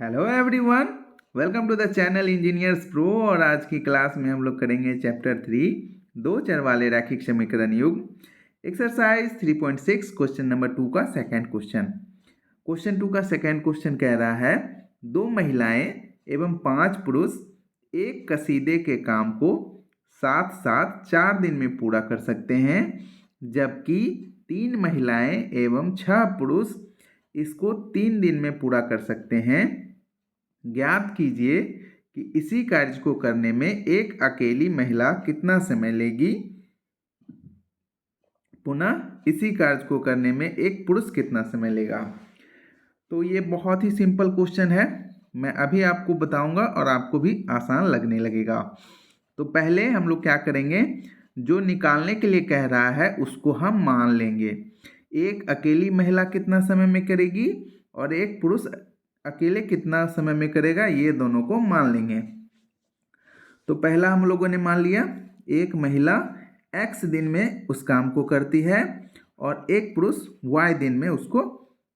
Hello everyone, welcome to the channel engineers pro. और आज की क्लास में हम लोग करेंगे चैप्टर 3 दो चर वाले रैखिक समीकरण युग्म एक्सरसाइज 3.6 क्वेश्चन नंबर 2 का सेकंड क्वेश्चन। क्वेश्चन 2 का सेकंड क्वेश्चन कह रहा है दो महिलाएं एवं 5 पुरुष एक कसीदे के काम को साथ साथ 4 दिन में पूरा कर सकते हैं, जबकि 3 महिलाएं एवं 6 पुरुष इसको 3 दिन में पूरा कर सकते हैं। ज्ञात कीजिए कि इसी कार्य को करने में एक अकेली महिला कितना समय लेगी। पुनः इसी कार्य को करने में एक पुरुष कितना समय लेगा। तो ये बहुत ही सिंपल क्वेश्चन है, मैं अभी आपको बताऊंगा और आपको भी आसान लगने लगेगा। तो पहले हम लोग क्या करेंगे, जो निकालने के लिए कह रहा है उसको हम मान लेंगे। एक अकेली महिला कितना समय में करेगी और एक पुरुष अकेले कितना समय में करेगा, ये दोनों को मान लेंगे। तो पहला हम लोगों ने मान लिया एक महिला x दिन में उस काम को करती है और एक पुरुष y दिन में उसको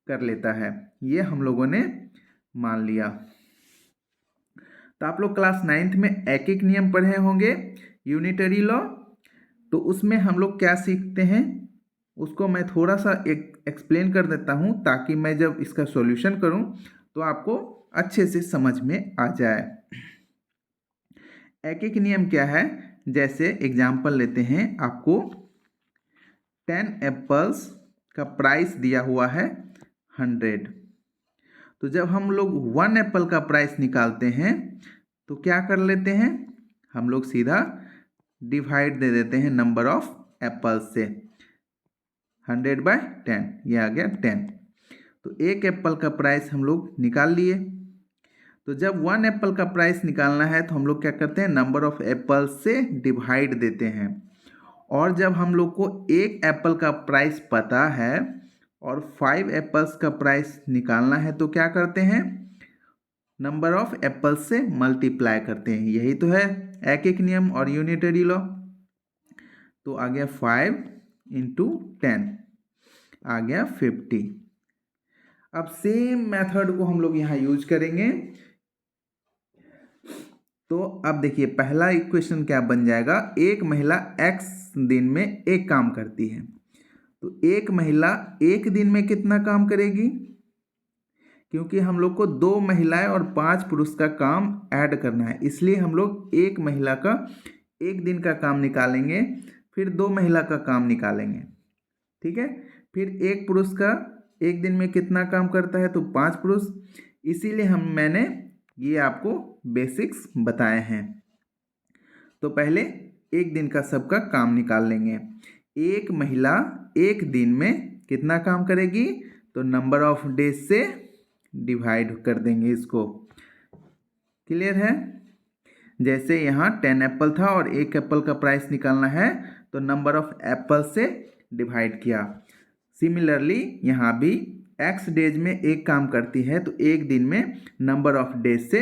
कर लेता है, ये हम लोगों ने मान लिया। तो आप लोग क्लास 9th में एक नियम पढ़े होंगे, यूनिटरी लॉ। तो उसमें हम लोग क्या सीखते हैं उसको मैं थोड़ा सा एक्सप्लेन कर देता हूँ, ताकि मैं जब इसका सॉल्यूशन करूँ तो आपको अच्छे से समझ में आ जाए। एक नियम क्या है, जैसे एग्जाम्पल लेते हैं, आपको 10 एप्पल्स का प्राइस दिया हुआ है 100। तो जब हम लोग 1 एप्पल का प्राइस निकालते हैं तो क्या कर लेते हैं, हम लोग सीधा डिवाइड दे देते हैं नंबर ऑफ एप्पल्स से। 100/10, ये आ गया 10। तो एक एप्पल का प्राइस हम लोग निकाल लिए। तो जब 1 एप्पल का प्राइस निकालना है तो हम लोग क्या करते हैं, नंबर ऑफ एप्पल से डिवाइड देते हैं। और जब हम लोग को एक एप्पल का प्राइस पता है और 5 एप्पल्स का प्राइस निकालना है तो क्या करते हैं, नंबर ऑफ एप्पल्स से मल्टीप्लाई करते हैं। यही तो है एक नियम और यूनिटरी लॉ। तो आ गया 5 × 10 आ गया 50। अब सेम मेथड को हम लोग यहाँ यूज करेंगे। तो अब देखिए पहला इक्वेशन क्या बन जाएगा, एक महिला x दिन में एक काम करती है। तो एक महिला एक दिन में कितना काम करेगी, क्योंकि हम लोग को 2 महिलाएं और 5 पुरुष का काम ऐड करना है, इसलिए हम लोग एक महिला का एक दिन का काम निकालेंगे, फिर 2 महिला का काम निकालेंगे, ठीक है। फिर एक पुरुष का एक दिन में कितना काम करता है, तो 5 पुरुष। इसीलिए मैंने ये आपको बेसिक्स बताए हैं। तो पहले एक दिन का सबका काम निकाल लेंगे। एक महिला एक दिन में कितना काम करेगी, तो नंबर ऑफ डेज से डिवाइड कर देंगे इसको। क्लियर है। जैसे यहाँ 10 एप्पल था और एक एप्पल का प्राइस निकालना है तो नंबर ऑफ एप्पल से डिवाइड किया। सिमिलरली यहाँ भी x डेज में एक काम करती है तो एक दिन में नंबर ऑफ डेज से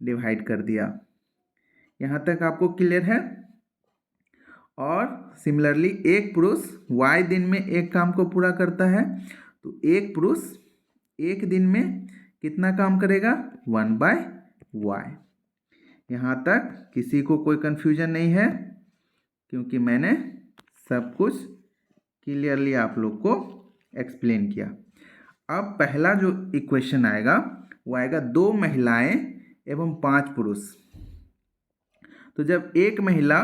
डिवाइड कर दिया। यहाँ तक आपको क्लियर है। और सिमिलरली एक पुरुष y दिन में एक काम को पूरा करता है, तो एक पुरुष एक दिन में कितना काम करेगा, 1/y। यहाँ तक किसी को कोई कन्फ्यूजन नहीं है, क्योंकि मैंने सब कुछ क्लियरली आप लोग को एक्सप्लेन किया। अब पहला जो इक्वेशन आएगा वो आएगा 2 महिलाएं एवं 5 पुरुष। तो जब एक महिला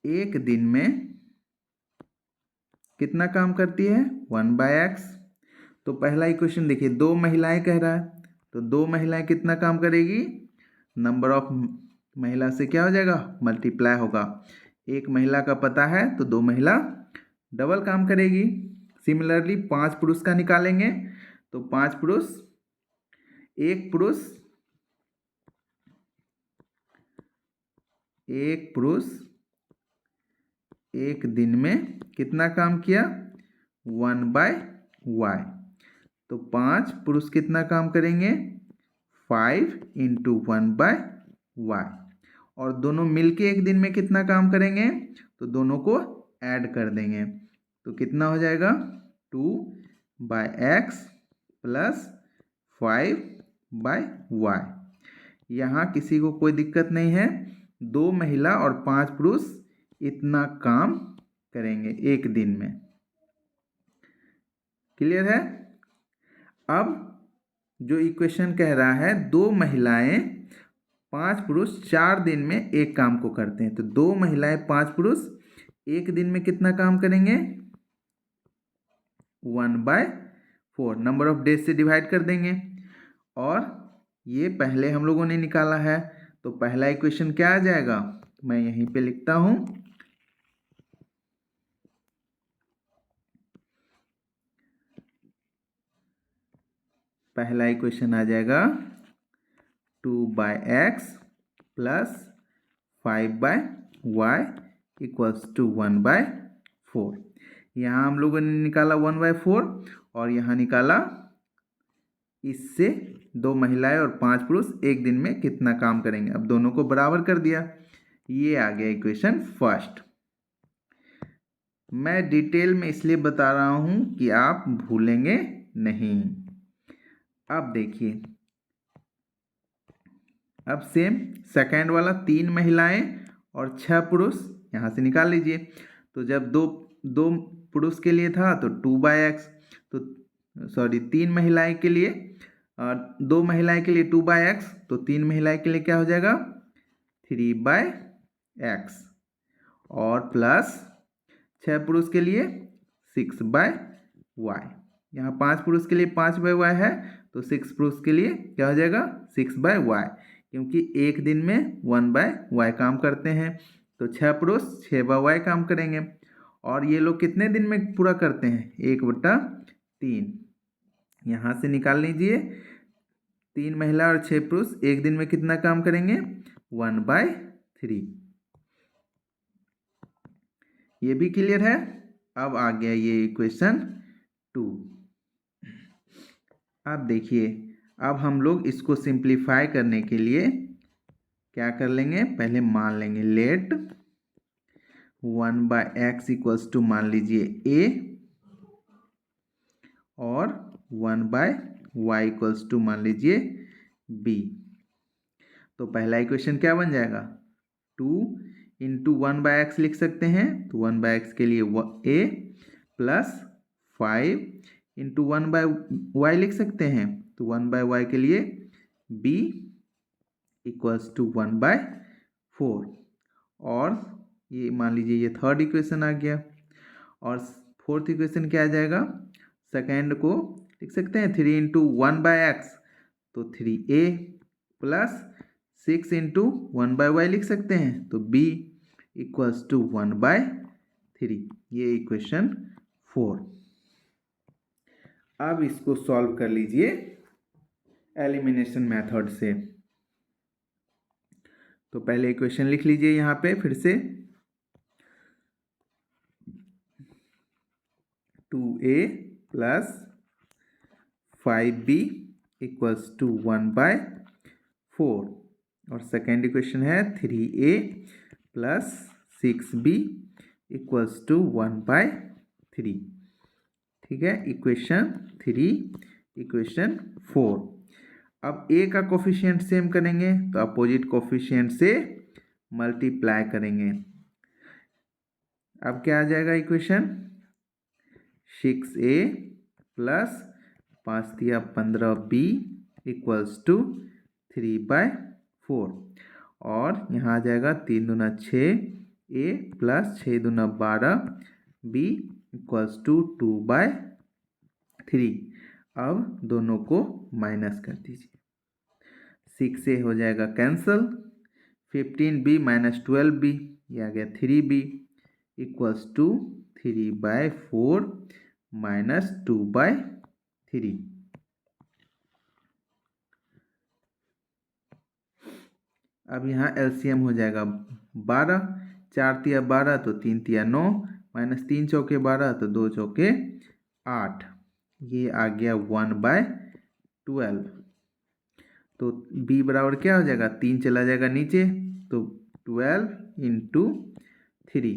एक दिन में कितना काम करती है, 1/x। तो पहला इक्वेशन देखिए 2 महिलाएं कह रहा है, तो 2 महिलाएं कितना काम करेगी, नंबर ऑफ महिला से क्या हो जाएगा, मल्टीप्लाई होगा। एक महिला का पता है तो 2 महिला डबल काम करेगी। सिमिलरली 5 पुरुष का निकालेंगे, तो 5 पुरुष एक दिन में कितना काम किया, 1/y। तो 5 पुरुष कितना काम करेंगे, 5 × 1/y। और दोनों मिलके एक दिन में कितना काम करेंगे, तो दोनों को ऐड कर देंगे। तो कितना हो जाएगा 2/x प्लस 5/y। यहाँ किसी को कोई दिक्कत नहीं है, 2 महिला और 5 पुरुष इतना काम करेंगे एक दिन में। क्लियर है? अब जो इक्वेशन कह रहा है 2 महिलाएं 5 पुरुष 4 दिन में एक काम को करते हैं, तो 2 महिलाएं 5 पुरुष एक दिन में कितना काम करेंगे 1/4 नंबर ऑफ डेज से डिवाइड कर देंगे। और ये पहले हम लोगों ने निकाला है, तो पहला इक्वेशन क्या आ जाएगा, मैं यहीं पे लिखता हूं। पहला इक्वेशन आ जाएगा 2/x plus 5/y equals to 1/4। यहाँ हम लोगों ने निकाला 1/4 और यहाँ निकाला इससे 2 महिलाएं और 5 पुरुष एक दिन में कितना काम करेंगे। अब दोनों को बराबर कर दिया, ये आ गया इक्वेशन फर्स्ट। मैं डिटेल में इसलिए बता रहा हूं कि आप भूलेंगे नहीं। अब देखिए, अब सेम सेकेंड वाला 3 महिलाएं और 6 पुरुष यहाँ से निकाल लीजिए। तो जब दो पुरुष के लिए था तो 2/x, तो सॉरी 3 महिलाएं के लिए और 2 महिलाएं के लिए 2/x, तो 3 महिलाएं के लिए क्या हो जाएगा 3/x और प्लस 6 पुरुष के लिए 6/y। यहाँ 5 पुरुष के लिए 5/y है, तो 6 पुरुष के लिए क्या हो जाएगा 6/y, क्योंकि एक दिन में 1/y काम करते हैं, तो 6 पुरुष 6/y काम करेंगे। और ये लोग कितने दिन में पूरा करते हैं 1/3। यहाँ से निकाल लीजिए, 3 महिला और 6 पुरुष एक दिन में कितना काम करेंगे 1/3। ये भी क्लियर है? अब आ गया ये इक्वेशन 2। अब देखिए, अब हम लोग इसको सिंप्लीफाई करने के लिए क्या कर लेंगे, पहले मान लेंगे लेट 1/x इक्वल्स टू मान लीजिए a और 1/y इक्वल्स टू मान लीजिए b। तो पहला इक्वेशन क्या बन जाएगा 2 इंटू 1/x लिख सकते हैं, तो 1/x के लिए a प्लस 5 इंटू 1/y लिख सकते हैं, तो 1/y के लिए b इक्वल्स टू 1/4। और ये मान लीजिए ये थर्ड इक्वेशन आ गया। और फोर्थ इक्वेशन क्या आ जाएगा, सेकेंड को लिख सकते हैं 3 इंटू 1/x, तो 3a प्लस 6 इंटू 1/y लिख सकते हैं, तो b इक्वल्स टू 1/3। ये इक्वेशन 4। अब इसको सॉल्व कर लीजिए एलिमिनेशन मेथड से। तो पहले इक्वेशन लिख लीजिए यहाँ पे फिर से 2a plus 5b equals to 1/4। और सेकेंड इक्वेशन है 3a plus 6b equals to 1/3। ठीक है, इक्वेशन 3, इक्वेशन 4। अब a का कोफिशिएंट सेम करेंगे, तो अपोजिट कोफिशिएंट से मल्टीप्लाई करेंगे। अब क्या आ जाएगा equation 6a plus 5×15b equals to 3/4। और यहाँ आ जाएगा 3 दूना 6a प्लस 6 दूना 12b इक्वल्स टू 2/3। अब दोनों को माइनस कर दीजिए, 6a हो जाएगा कैंसल, 15b माइनस 12b ये आ गया 3b इक्वल्स टू 3/4 माइनस 2/3। अब यहाँ एलसीएम हो जाएगा 12, 4 तिया 12 तो 3 तिया 9 माइनस 3 चौके 12 तो 2 चौके 8, ये आ गया 1/12। तो b बराबर क्या हो जाएगा, 3 चला जाएगा नीचे, तो 12 इंटू 3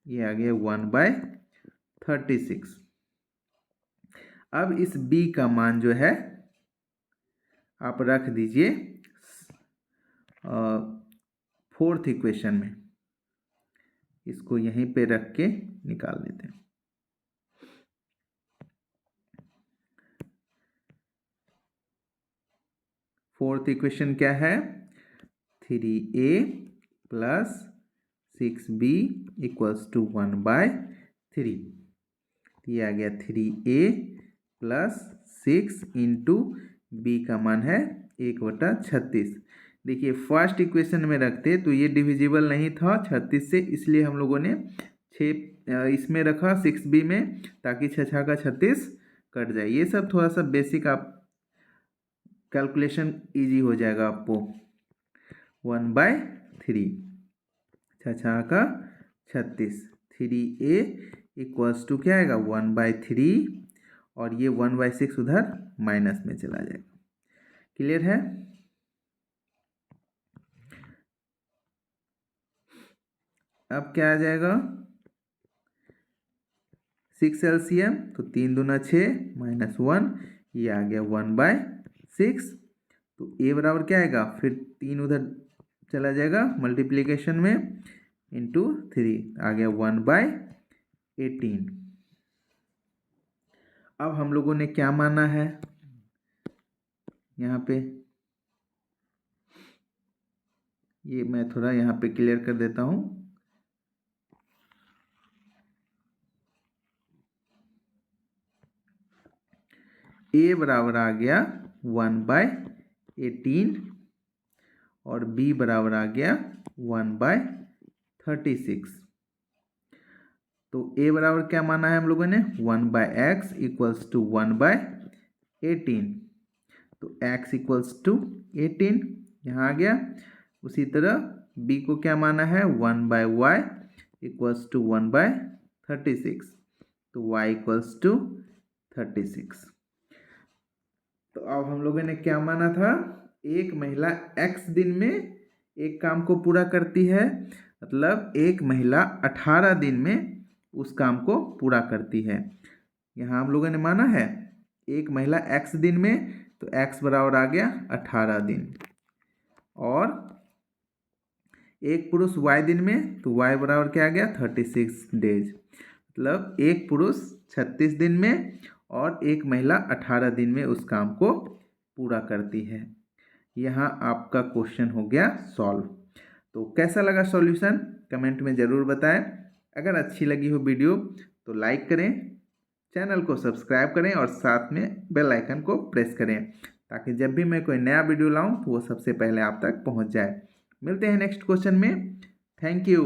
ये आ गया 1/13। 36। अब इस b का मान जो है आप रख दीजिए फोर्थ इक्वेशन में, इसको यहीं पे रख के निकाल लेते हैं। फोर्थ इक्वेशन क्या है? 3a plus 6b equals to 1/3। ये आ गया 3a प्लस 6 इंटू बी का मान है 1/36। देखिए फर्स्ट इक्वेशन में रखते तो ये डिविजिबल नहीं था 36 से, इसलिए हम लोगों ने 6 इसमें रखा 6b में, ताकि 6 6 का 36 कट जाए। ये सब थोड़ा सा बेसिक आप कैलकुलेशन इजी हो जाएगा आपको। 1/3 6 6 का 36, 3a इक्वल्स टू क्या आएगा 1/3, और ये 1/6 उधर माइनस में चला जाएगा। क्लियर है? अब क्या आ जाएगा 6 एलसीएम, तो 3 दूना 6 माइनस 1, ये आ गया 1/6। तो a बराबर क्या आएगा, फिर 3 उधर चला जाएगा मल्टीप्लिकेशन में, इंटू 3 आ गया 1/18। अब हम लोगों ने क्या माना है यहाँ पे, ये मैं थोड़ा यहाँ पे क्लियर कर देता हूँ। a बराबर आ गया 1/18 और b बराबर आ गया 1/36। तो a बराबर क्या माना है हम लोगों ने 1/x इक्वल्स टू 1/18, तो x इक्वल्स टू 18 यहाँ आ गया। उसी तरह b को क्या माना है 1/y इक्वल्स टू 1/36, तो y इक्वल्स टू 36। तो अब हम लोगों ने क्या माना था, एक महिला x दिन में एक काम को पूरा करती है, मतलब एक महिला 18 दिन में उस काम को पूरा करती है। यहाँ हम लोगों ने माना है एक महिला x दिन में, तो x बराबर आ गया 18 दिन, और एक पुरुष y दिन में, तो y बराबर क्या आ गया 36 डेज। मतलब एक पुरुष 36 दिन में और एक महिला 18 दिन में उस काम को पूरा करती है। यहाँ आपका क्वेश्चन हो गया सॉल्व। तो कैसा लगा सॉल्यूशन कमेंट में ज़रूर बताएं। अगर अच्छी लगी हो वीडियो तो लाइक करें, चैनल को सब्सक्राइब करें और साथ में बेल आइकन को प्रेस करें, ताकि जब भी मैं कोई नया वीडियो लाऊं तो वो सबसे पहले आप तक पहुंच जाए। मिलते हैं नेक्स्ट क्वेश्चन में। Thank you.